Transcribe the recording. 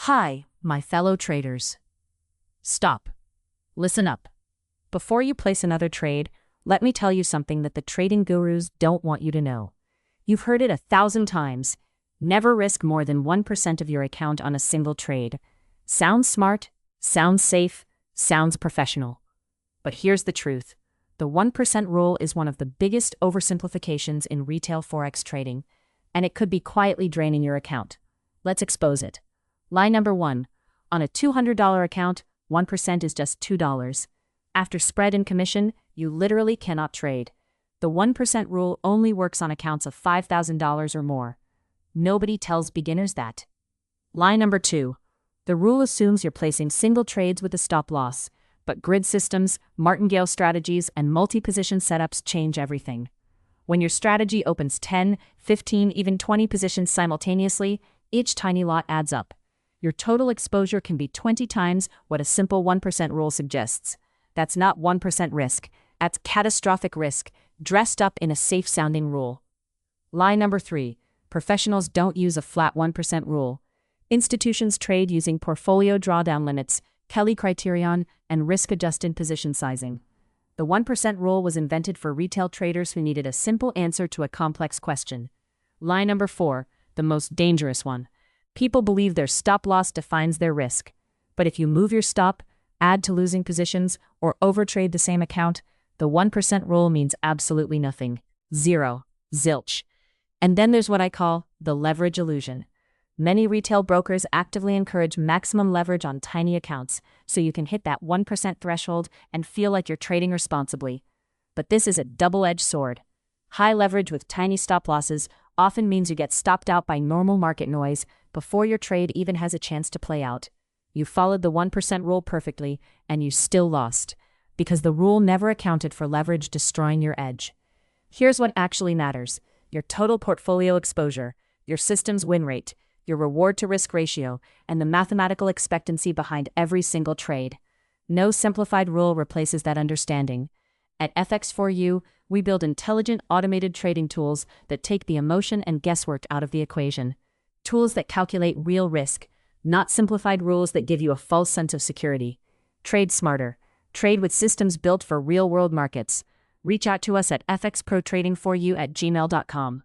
Hi, my fellow traders. Stop. Listen up. Before you place another trade, let me tell you something that the trading gurus don't want you to know. You've heard it 1,000 times. Never risk more than 1% of your account on a single trade. Sounds smart, sounds safe, sounds professional. But here's the truth. The 1% rule is one of the biggest oversimplifications in retail Forex trading, and it could be quietly draining your account. Let's expose it. Lie number 1. On a $200 account, 1% is just $2. After spread and commission, you literally cannot trade. The 1% rule only works on accounts of $5,000 or more. Nobody tells beginners that. Lie number 2. The rule assumes you're placing single trades with a stop loss, but grid systems, martingale strategies, and multi-position setups change everything. When your strategy opens 10, 15, even 20 positions simultaneously, each tiny lot adds up. Your total exposure can be 20 times what a simple 1% rule suggests. That's not 1% risk. That's catastrophic risk, dressed up in a safe-sounding rule. Lie number 3. Professionals don't use a flat 1% rule. Institutions trade using portfolio drawdown limits, Kelly criterion, and risk-adjusted position sizing. The 1% rule was invented for retail traders who needed a simple answer to a complex question. Lie number 4, the most dangerous one. People believe their stop-loss defines their risk. But if you move your stop, add to losing positions, or overtrade the same account, the 1% rule means absolutely nothing. Zero. Zilch. And then there's what I call the leverage illusion. Many retail brokers actively encourage maximum leverage on tiny accounts, so you can hit that 1% threshold and feel like you're trading responsibly. But this is a double-edged sword. High leverage with tiny stop-losses often means you get stopped out by normal market noise before your trade even has a chance to play out. You followed the 1% rule perfectly, and you still lost, because the rule never accounted for leverage destroying your edge. Here's what actually matters: your total portfolio exposure, your system's win rate, your reward-to-risk ratio, and the mathematical expectancy behind every single trade. No simplified rule replaces that understanding. At FX4U, we build intelligent, automated trading tools that take the emotion and guesswork out of the equation. Tools that calculate real risk, not simplified rules that give you a false sense of security. Trade smarter. Trade with systems built for real-world markets. Reach out to us at fxprotrading4u@gmail.com.